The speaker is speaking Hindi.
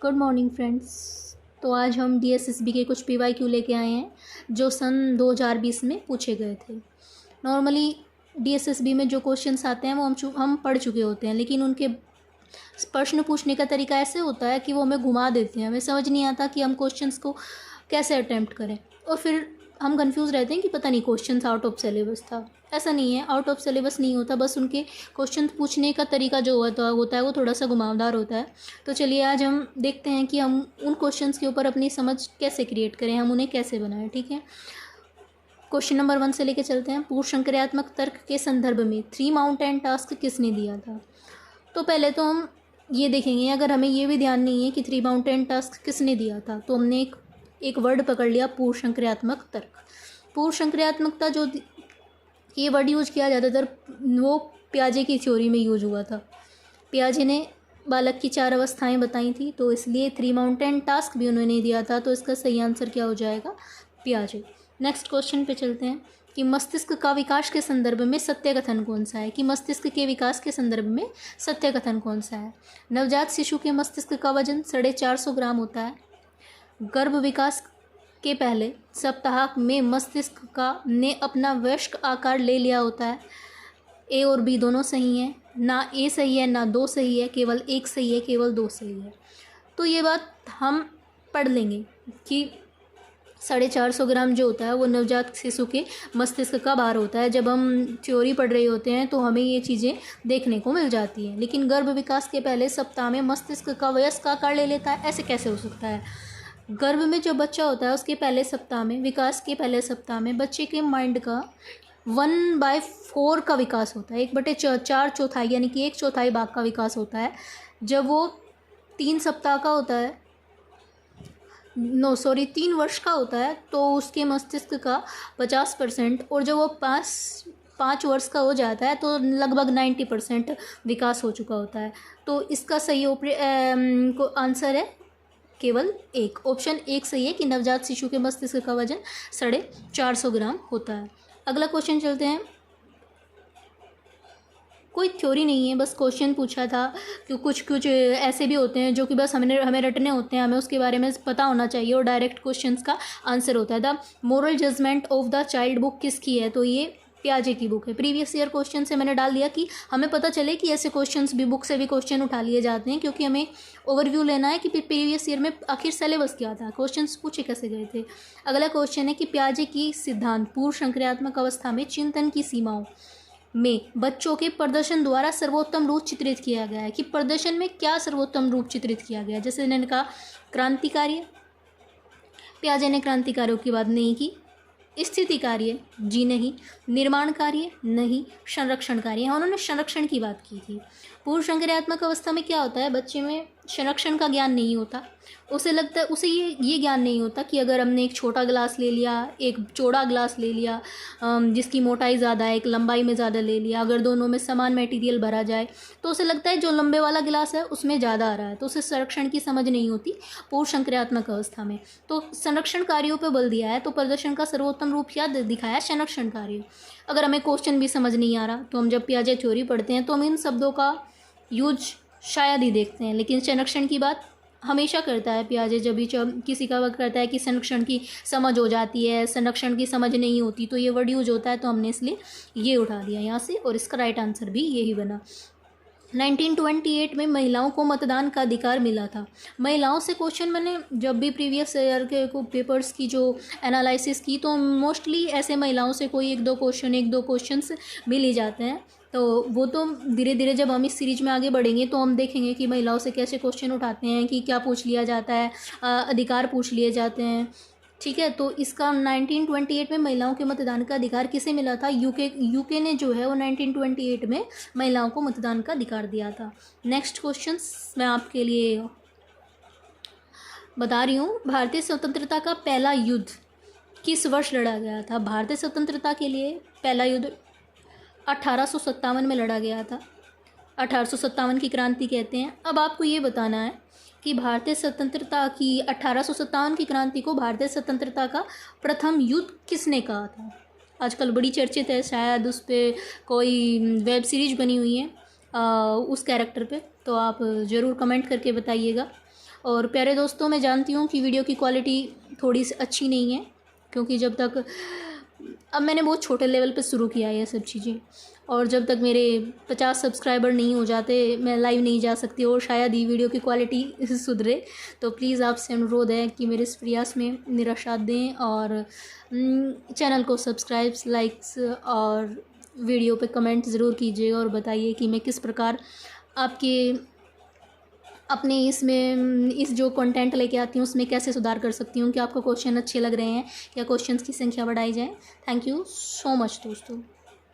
Good morning friends. तो आज हम डीएसएसबी के कुछ पीवाईक्यू लेके आए हैं जो सन 2020 में पूछे गए थे। नॉर्मली डीएसएसबी में जो क्वेश्चंस आते हैं वो हम पढ़ चुके होते हैं, लेकिन उनके प्रश्न पूछने का तरीका ऐसे होता है कि वो हमें घुमा देते हैं। हमें समझ नहीं आता कि हम क्वेश्चंस को कैसे अटैम्प्ट करें, और फिर हम कंफ्यूज रहते हैं कि पता नहीं क्वेश्चंस आउट ऑफ सिलेबस था। ऐसा नहीं है, आउट ऑफ सिलेबस नहीं होता, बस उनके क्वेश्चन पूछने का तरीका जो होता है वो थोड़ा सा घुमावदार होता है। तो चलिए आज हम देखते हैं कि हम उन क्वेश्चंस के ऊपर अपनी समझ कैसे क्रिएट करें, हम उन्हें कैसे बनाएं। ठीक है, क्वेश्चन नंबर 1 से लेके चलते हैं। पूर्व संक्रियात्मक तर्क के संदर्भ में 3 माउंटेन टास्क किसने दिया था? तो पहले तो हम ये देखेंगे, अगर हमें ये भी ध्यान नहीं है कि 3 माउंटेन टास्क किसने दिया था, तो हमने एक वर्ड पकड़ लिया, पूर्व संक्रियात्मक तर्क। पूर्व संक्रियात्मकता जो ये वर्ड यूज किया ज़्यादातर वो पियाजे की थ्योरी में यूज हुआ था। पियाजे ने बालक की 4 अवस्थाएं बताई थी, तो इसलिए 3 माउंटेन टास्क भी उन्होंने दिया था। तो इसका सही आंसर क्या हो जाएगा? पियाजे। नेक्स्ट क्वेश्चन पे चलते हैं कि मस्तिष्क का विकास के संदर्भ में सत्य कथन कौन सा है? कि मस्तिष्क के विकास के संदर्भ में सत्य कथन कौन सा है? नवजात शिशु के मस्तिष्क का वजन 450 ग्राम होता है। गर्भ विकास के पहले सप्ताह में मस्तिष्क का ने अपना वयस्क आकार ले लिया होता है। ए और बी दोनों सही हैं, ना ए सही है ना 2 सही है, केवल 1 सही है, केवल 2 सही है। तो ये बात हम पढ़ लेंगे कि 450 ग्राम जो होता है वो नवजात शिशु के मस्तिष्क का भार होता है। जब हम थ्योरी पढ़ रहे होते हैं तो हमें ये चीज़ें देखने को मिल जाती हैं। लेकिन गर्भ विकास के पहले सप्ताह में मस्तिष्क का वयस्क आकार ले लेता है, ऐसे कैसे हो सकता है? गर्भ में जो बच्चा होता है उसके पहले सप्ताह में, विकास के पहले सप्ताह में बच्चे के माइंड का 1/4 का विकास होता है। 1/4 यानी कि 1/4 भाग का विकास होता है। जब वो 3 सप्ताह का होता है, 3 वर्ष का होता है, तो उसके मस्तिष्क का 50%, और जब वो 5 वर्ष का हो जाता है तो लगभग 90% विकास हो चुका होता है। तो इसका सही आंसर है केवल 1। ऑप्शन 1 सही है कि नवजात शिशु के मस्तिष्क का वजन 450 ग्राम होता है। अगला क्वेश्चन चलते हैं। कोई थ्योरी नहीं है, बस क्वेश्चन पूछा था कि कुछ ऐसे भी होते हैं जो कि बस हमें रटने होते हैं, हमें उसके बारे में पता होना चाहिए, और डायरेक्ट क्वेश्चंस का आंसर होता है। The moral judgment of the child book किसकी है? तो ये पियाजे की बुक है। प्रीवियस ईयर क्वेश्चन से मैंने डाल दिया कि हमें पता चले कि ऐसे क्वेश्चंस भी बुक से भी क्वेश्चन उठा लिए जाते हैं, क्योंकि हमें ओवरव्यू लेना है कि प्रीवियस ईयर में आखिर सिलेबस क्या था, क्वेश्चंस पूछे कैसे गए थे। अगला क्वेश्चन है कि पियाजे की सिद्धांत पूर्व संक्रियात्मक अवस्था में चिंतन की सीमाओं में बच्चों के प्रदर्शन द्वारा सर्वोत्तम रूप चित्रित किया गया है। कि प्रदर्शन में क्या सर्वोत्तम रूप चित्रित किया गया है? जैसे मैंने कहा क्रांति कार्य, पियाजे ने क्रांति कार्यों की बात नहीं की। स्थिति कार्य, जी नहीं। निर्माण कार्य, नहीं। संरक्षण कार्य, उन्होंने संरक्षण की बात की थी। पूर्व संक्रियात्मक अवस्था में क्या होता है? बच्चे में संरक्षण का ज्ञान नहीं होता। उसे लगता है, उसे ये ज्ञान नहीं होता कि अगर हमने एक छोटा गिलास ले लिया, एक चौड़ा गिलास ले लिया जिसकी मोटाई ज़्यादा है, एक लंबाई में ज़्यादा ले लिया, अगर दोनों में समान मटेरियल भरा जाए तो उसे लगता है जो लंबे वाला गिलास है उसमें ज़्यादा आ रहा है, तो उसे संरक्षण की समझ नहीं होती पूर्व संक्रियात्मक अवस्था में। तो संरक्षण कार्यों पर बल दिया है, तो प्रदर्शन का सर्वोत्तम रूप क्या दिखाया? संरक्षण कार्य। अगर हमें क्वेश्चन भी समझ नहीं आ रहा तो हम जब पियाजे थ्योरी पढ़ते हैं तो हम इन शब्दों का यूज शायद ही देखते हैं, लेकिन संरक्षण की बात हमेशा करता है पियाजे। जब भी किसी का वक्त करता है कि संरक्षण की समझ हो जाती है, संरक्षण की समझ नहीं होती, तो ये वर्ड यूज होता है, तो हमने इसलिए ये उठा दिया यहाँ से, और इसका राइट आंसर भी यही बना। 1928 में महिलाओं को मतदान का अधिकार मिला था। महिलाओं से क्वेश्चन मैंने जब भी प्रीवियस ईयर के पेपर्स की जो एनालिसिस की, तो मोस्टली ऐसे महिलाओं से कोई एक दो क्वेश्चंस मिल ही जाते हैं। तो वो तो धीरे धीरे जब हम इस सीरीज में आगे बढ़ेंगे तो हम देखेंगे कि महिलाओं से कैसे क्वेश्चन उठाते हैं, कि क्या पूछ लिया जाता है, अधिकार पूछ लिए जाते हैं। ठीक है, तो इसका 1928 में महिलाओं के मतदान का अधिकार किसे मिला था? यूके ने जो है वो 1928 में महिलाओं को मतदान का अधिकार दिया था। नेक्स्ट क्वेश्चन मैं आपके लिए बता रही हूँ। भारतीय स्वतंत्रता का पहला युद्ध किस वर्ष लड़ा गया था? भारतीय स्वतंत्रता के लिए पहला युद्ध 1857 में लड़ा गया था। 1857 की क्रांति कहते हैं। अब आपको ये बताना है कि भारतीय स्वतंत्रता की 1857 की क्रांति को भारतीय स्वतंत्रता का प्रथम युद्ध किसने कहा था? आजकल बड़ी चर्चित है, शायद उस पर कोई वेब सीरीज बनी हुई है उस कैरेक्टर पे, तो आप ज़रूर कमेंट करके बताइएगा। और प्यारे दोस्तों, मैं जानती हूँ कि वीडियो की क्वालिटी थोड़ी सी अच्छी नहीं है, क्योंकि जब तक अब मैंने बहुत छोटे लेवल पे शुरू किया है ये सब चीज़ें, और जब तक मेरे 50 सब्सक्राइबर नहीं हो जाते मैं लाइव नहीं जा सकती और शायद ही वीडियो की क्वालिटी सुधरे। तो प्लीज़ आपसे अनुरोध है कि मेरे इस प्रयास में मेरा साथ दें और चैनल को सब्सक्राइब, लाइक्स और वीडियो पे कमेंट ज़रूर कीजिएगा और बताइए कि मैं किस प्रकार आपके अपने इसमें इस जो कंटेंट लेके आती हूँ उसमें कैसे सुधार कर सकती हूँ, कि आपको क्वेश्चन अच्छे लग रहे हैं, या क्वेश्चंस की संख्या बढ़ाई जाए। थैंक यू सो मच दोस्तों।